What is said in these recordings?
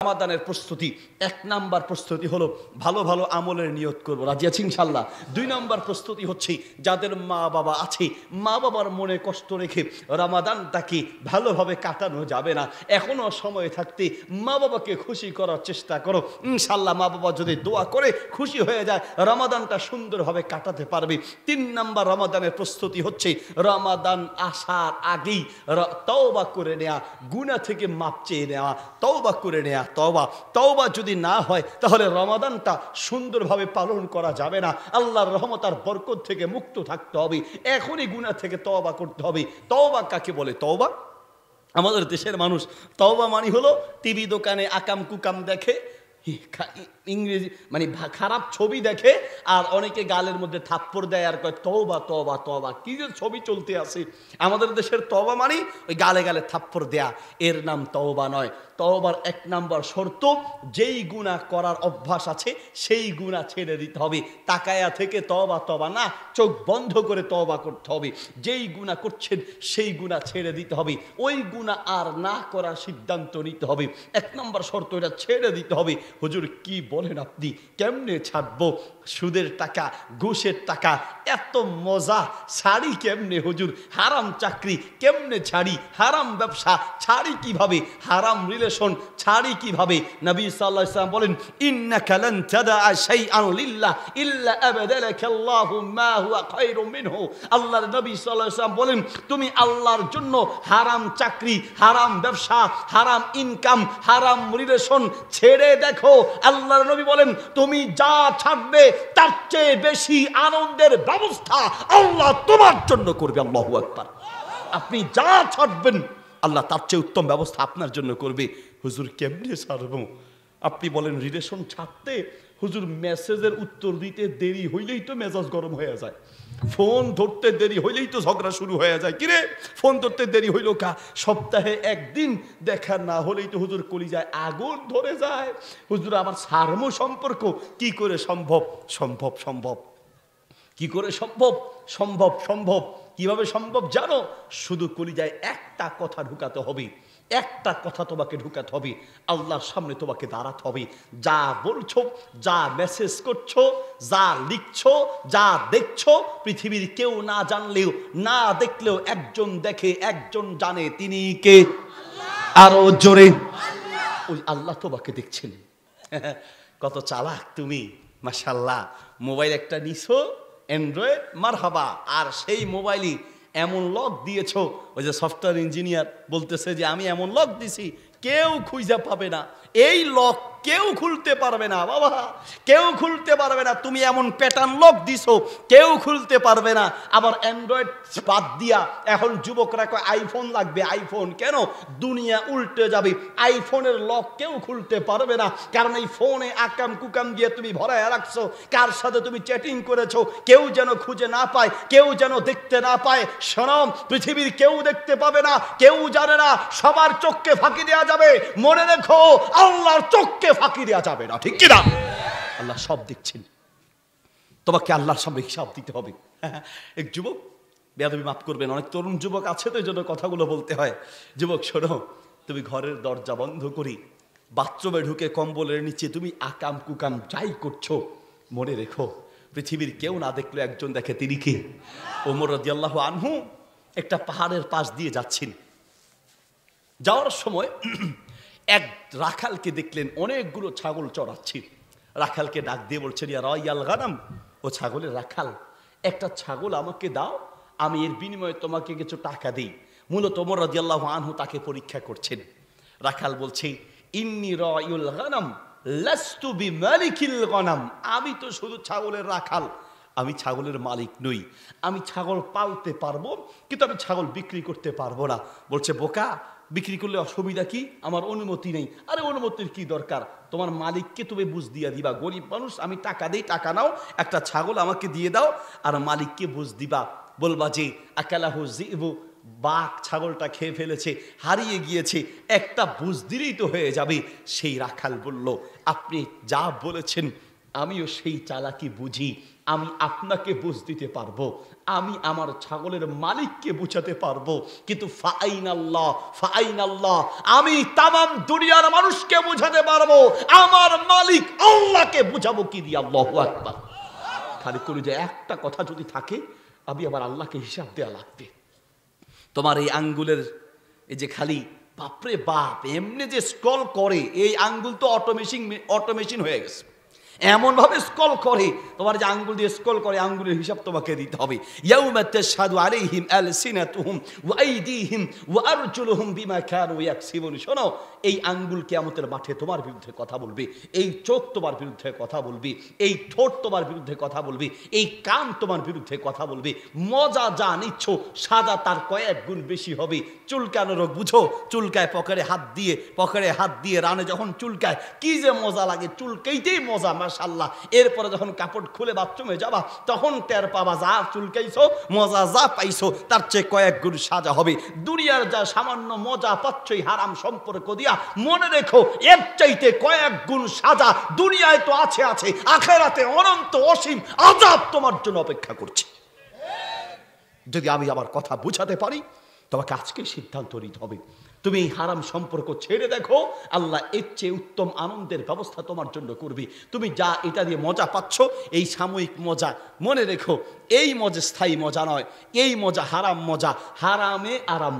রমাদানের প্রস্তুতি, 1 নাম্বার প্রস্তুতি হলো ভালো ভালো আমলের নিয়ত করব, রাজি আছি ইনশাআল্লাহ। 2 নাম্বার প্রস্তুতি হচ্ছে যাদের মা বাবা আছে, মা বাবার মনে কষ্ট রেখে রমাদানটাকে ভালোভাবে কাটানো যাবে না। এখনো সময় থাকতে মা বাবাকে খুশি করার চেষ্টা করো, ইনশাআল্লাহ মা বাবা যদি দোয়া করে খুশি হয়ে যায় রমাদানটা সুন্দরভাবে কাটাতে পারবে। 3 নাম্বার রমাদানের প্রস্তুতি হচ্ছে রমাদান আসার আগেই তওবা করে নেওয়া, গুনাহ থেকে মাপ চেয়ে নেওয়া, তওবা করে নেওয়া। তওবা যদি না হয় তাহলে রমাদানটা সুন্দরভাবে পালন করা যাবে না। আল্লাহর রহমত আর বরকত থেকে মুক্ত থাকতে হবে, এখনই গুনাহ থেকে তওবা করতে হবে। তওবা কাকে বলে? তওবা আমাদের দেশের মানুষ তওবা মানে হলো টিভি দোকানে আকাম কুকাম দেখে, ইংরেজি মানে খারাপ ছবি দেখে, আর অনেকে গালের মধ্যে থাপ্পড় দেয় আর কয় তওবা তওবা তওবা। কি যে ছবি চলতে আছে আমাদের দেশের, তওবা মানে ওই গালে গালে থাপ্পড় দেয়া, এর নাম তওবা নয়। তওবার 1 নাম্বার শর্ত, যেই গুনাহ করার অভ্যাস আছে সেই গুনাহ ছেড়ে দিতে হবে। তাকায়া থেকে তওবা তওবা না, চোখ বন্ধ করে তওবা করতে হবে। যেই গুনাহ করছেন সেই গুনাহ ছেড়ে দিতে হবে, ওই গুনাহ আর না করার সিদ্ধান্ত নিতে হবে। 1 নাম্বার শর্ত, এটা ছেড়ে দিতে হবে। হুজুর কি বলেন আপনি, কেমনে ছাড়বো? সুদের টাকা, ঘুষের টাকা, এত মজা ছাড়ি কেমনে হুজুর? হারাম চাকরি কেমনে ছাড়ি? হারাম ব্যবসা ছাড়ি কিভাবে? হারাম রিলেশন ছাড়ি কিভাবে? নবী সাল্লাল্লাহু আলাইহি ওয়াসাল্লাম বলেন, ইন্নাকা লান তাদা শাইআন লিল্লাহ ইল্লা আবদালাকাল্লাহু মা হুয়া খায়রুম মিনহু। আল্লাহর নবী সাল্লাল্লাহু আলাইহি ওয়াসাল্লাম বলেন, তুমি আল্লাহর জন্য হারাম চাকরি, হারাম ব্যবসা, হারাম ইনকাম, হারাম রিলেশন ছেড়ে দেখো। আল্লাহর নবী বলেন, তুমি যা ছাড়বে তার চেয়ে বেশি আনন্দের ব্যবস্থা আল্লাহ তোমার জন্য করবে। আল্লাহু আকবার। আপনি যা ছাড়বেন আল্লাহ তার চেয়ে উত্তম ব্যবস্থা আপনার জন্য করবে। হুজুর কেমনে ছাড়বো? আপনি বলেন রিলেশন ছাড়তে, হুজুর মেসেজের উত্তর দিতে দেরি হইলেই তো মেজাজ গরম হয়ে যায়, ফোন ধরতে দেরি হইলেই তো ঝগড়া শুরু হয়ে যায়। কিরে ফোন ধরতে দেরি হইল কা? সপ্তাহে 1 দিন দেখা না হলেই তো হুজুর কলিজায় আগুন ধরে যায়। হুজুর আমার সার্ম সম্পর্ক কি করে সম্ভব? সম্ভব কি করে সম্ভব? সম্ভব কিভাবে সম্ভব জানো? শুধু কলিজায় একটা কথা ঢুকাতে হবে, একটা কথা তোমাকে ঢুকাতে হবে। আল্লাহর সামনে তোমাকে দাঁড়াতে হবে। যা বলছো, যা মেসেজ করছো, যা লিখছো, যা দেখছো, পৃথিবীর কেউ না জানলেও না দেখলেও একজন দেখে, একজন জানে, তিনি কে? আরো জোরে, ওই আল্লাহ তোমাকে দেখছেন। কত চালাক তুমি, মাশাআল্লাহ। মোবাইল একটা নিছো অ্যান্ড্রয়েড, মারহাবা, আর সেই মোবাইলই এমন লক দিয়েছো, ওই যে সফটওয়্যার ইঞ্জিনিয়ার বলতেছে যে আমি এমন লক দিছি কেউ খুঁজে পাবে না, এই লক কেউ খুলতে পারবে না বাবা, কেউ খুলতে পারবে না। তুমি এমন প্যাটার্ন লক দিছো কেউ খুলতে পারবে না। আবার অ্যান্ড্রয়েড বাদ দিয়া এখন যুবকরা কয় আইফোন লাগবে। আইফোন কেন? দুনিয়া উল্টে যাবে, আইফোনের লক কেউ খুলতে পারবে না। কারণ এই ফোনে আকাম কুকাম দিয়ে তুমি ভরায় রাখছো, কার সাথে তুমি চ্যাটিং করেছো কেউ যেন খুঁজে না পায়, কেউ যেন দেখতে না পায়। শোনো, পৃথিবীর কেউ দেখতে পাবে না, কেউ জানে না, সবার চোখকে ফাঁকি দেওয়া যাবে। মনে রেখো, আল্লাহর চোখকে ফাঁকি দেওয়া যাবে না, ঠিক কিনা? আল্লাহ সব দেখছেন, তোমাকে আল্লাহর সামনে হিসাব দিতে হবে। এক যুবক, বেয়াদবি মাফ করবেন, অনেক তরুণ যুবক আছে তো এই জন্য কথাগুলো বলতে হয়। যুবক শোনো, তুমি ঘরের দরজা বন্ধ করি বাথরুমে ঢুকে কম্বলের নিচে তুমি আকাম কুকাম যাই করছো, মনে রেখো পৃথিবীর কেউ না দেখলো একজন দেখে, তিনি কে? ওমর রাদিয়াল্লাহু আনহু একটা পাহাড়ের পাশ দিয়ে যাচ্ছেন। যাওয়ার সময় এক রাখালকে দেখলেন অনেকগুলো ছাগল চড়াচ্ছে। রাখালকে ডাক দিয়ে বলছেন, ইয়া রাইয়াল গানাম, ও ছাগলের রাখাল, একটা ছাগল আমাকে দাও, আমি এর বিনিময়ে তোমাকে কিছু টাকা দিই। মূলত ওমর রাদিয়াল্লাহু আনহু তাকে পরীক্ষা করছেন। রাখাল বলছে, ইন্নী রাইউল গানাম লাস্তু বিমালিকিল গানাম, আমি তো শুধু ছাগলের রাখাল, আমি ছাগলের মালিক নই। আমি ছাগল পালতে পারবো কিন্তু আমি ছাগল বিক্রি করতে পারবো না। বলছে, বোকা, বিক্রি করলে অসুবিধা কি? আমার অনুমতি নেই। আরে অনুমতির কি দরকার? তোমার মালিককে তুমি বুঝ দিয়া দিবা, গরিব মানুষ, আমি টাকা দেই, টাকা নাও, একটা ছাগল আমাকে দিয়ে দাও, আর মালিককে বুঝ দিবা, বলবা যে আকালাহু যিবু, বাঘ ছাগলটা খেয়ে ফেলেছে, হারিয়ে গিয়েছে, একটা বুঝ দিলেই তো হয়ে যাবে। সেই রাখাল বলল, আপনি যা বলেছেন আমিও সেই চালাকি বুঝি। আমি আপনাকে বুঝ দিতে পারবো, আমি আমার ছাগলের মালিককে বুঝাতে পারবো, কিন্তু ফাআইনাল্লাহ, আমি তামাম দুনিয়ার মানুষকে বুঝাতে পারবো, আমার মালিক আল্লাহকে বুঝাবো কি দিয়ে? আল্লাহু আকবার। খালি কলিজায় একটা কথা যদি থাকে, আমি আবার আল্লাহকে হিসাব দেওয়া লাগবে। তোমার এই আঙ্গুলের এই যে খালি বাপরে বাপ এমনি যে স্ক্রল করে, এই আঙ্গুল তো অটোমেশন হয়ে গেছে, এমন ভাবে স্ক্রল করে, তোমার যে আঙ্গুল দিয়ে স্ক্রল করে, আঙ্গুলের হিসাব তোমাকে দিতে হবে। ইয়াউমা তাশহাদু আলাইহিম আলসিনাতুহুম ওয়া আইদিহিম ওয়া আরজুলুহুম বিমা কানু ইয়াকসিবুন। শোনো, এই আঙ্গুল কিয়ামতের মাঠে তোমার বিরুদ্ধে কথা বলবে, এই চোখ তোমার বিরুদ্ধে কথা বলবে, এই ঠোঁট তোমার বিরুদ্ধে কথা বলবে, এই কান তোমার বিরুদ্ধে কথা বলবে। মজা যা নিচ্ছ সাজা তার কয়েক গুণ বেশি হবে। চুলকানোর বুঝো, চুলকায় পকেটে হাত দিয়ে রানে যখন চুলকায় কি যে মজা লাগে, চুলকাইতেই মজা মাশাআল্লাহ। এরপরে যখন কাপড় খুলে বাথরুমে যাবা তখন টের পাবা যা চুলকাইছো, মজা যা পাইছো তার চেয়ে কয়েক গুণ সাজা হবে। দুনিয়ার যা সামান্য মজা পাচ্ছই হারাম সম্পর্ক দিয়া, মনে রেখো এর চাইতে কয়েক গুণ সাজা দুনিয়ায় তো আছে, আখিরাতে অনন্ত অসীম আযাব তোমার জন্য অপেক্ষা করছে। যদি আমি আমার কথা বুঝাতে পারি, তোমাকে আজকে সিদ্ধান্ত নিতে হবে, তুমি এই হারাম সম্পর্ক ছেড়ে দেখো, আল্লাহ এর চেয়ে উত্তম আনন্দের ব্যবস্থা তোমার জন্য করবে। তুমি যা এটা দিয়ে মজা পাচ্ছ, এই সাময়িক মজা, মনে রেখো এই মজা স্থায়ী মজা নয়, এই মজা হারাম মজা। হারামে আরাম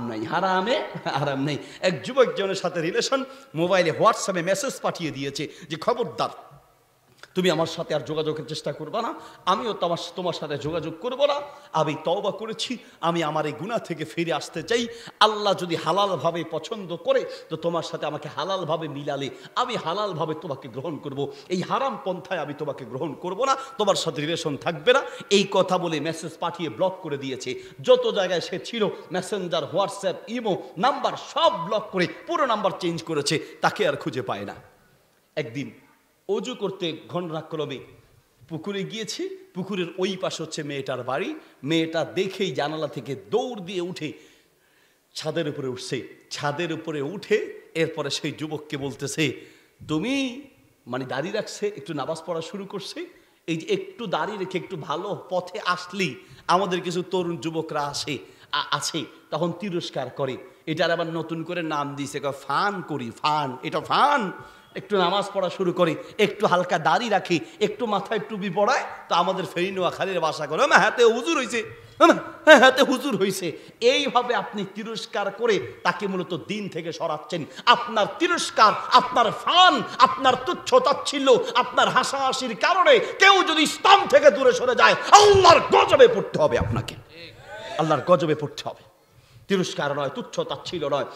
নাই। এক যুবকজনের সাথে রিলেশন, মোবাইলে হোয়াটসঅ্যাপে মেসেজ পাঠিয়ে দিয়েছে যে খবরদার তুমি আমার সাথে আর যোগাযোগের চেষ্টা করবা না, আমিও তোমার সাথে যোগাযোগ করবো না। আমি তওবা করেছি, আমি আমার এই গুনাহ থেকে ফিরে আসতে চাই। আল্লাহ যদি হালালভাবে পছন্দ করে তো তোমার সাথে আমাকে হালালভাবে মিলালে আমি হালালভাবে তোমাকে গ্রহণ করব, এই হারাম পন্থায় আমি তোমাকে গ্রহণ করব না, তোমার সাথে রিলেশন থাকবে না। এই কথা বলে মেসেজ পাঠিয়ে ব্লক করে দিয়েছে। যত জায়গায় সে ছিল মেসেঞ্জার, হোয়াটসঅ্যাপ, ইমো নাম্বার সব ব্লক করে পুরো নাম্বার চেঞ্জ করেছে, তাকে আর খুঁজে পায় না। একদিন অজু করতে ঘণ্টাক্রমে পুকুরে গিয়েছে, পুকুরের ওই পাশে হচ্ছে মেয়েটার বাড়ি। মেয়েটা দেখেই জানালা থেকে দৌড় দিয়ে উঠে ছাদের উপরে উঠছে। ছাদের উপরে উঠে এরপরে সেই যুবককে বলতেছে, তুমি মানে দাঁড়িয়ে রাখছে, একটু নামাজ পড়া শুরু করছে। এই যে একটু দাঁড়িয়ে রেখে একটু ভালো পথে আসলেই আমাদের কিছু তরুণ যুবকরা আছে তখন তিরস্কার করে। এটার আবার নতুন করে নাম দিয়েছে ফান করি, ফান, এটা ফান। একটু নামাজ পড়া শুরু করে, একটু হালকা দাড়ি রাখি, একটু মাথায় টুপি পড়ায়, তো আমাদের ফেরি নোয়াখালীর ভাষা করে হাতে হুজুর হয়েছে, হাতে হুজুর হয়েছে। এইভাবে আপনি তিরস্কার করে তাকে মূলত দিন থেকে সরাচ্ছেন। আপনার তিরস্কার, আপনার ফান, আপনার তুচ্ছ তাচ্ছিল্য, আপনার হাসাহাসির কারণে কেউ যদি ইসলাম থেকে দূরে সরে যায়, আল্লাহর গজবে পড়তে হবে আপনাকে, আল্লাহর গজবে পড়তে হবে। তিরস্কার নয়, তুচ্ছ তাচ্ছিল্য নয়।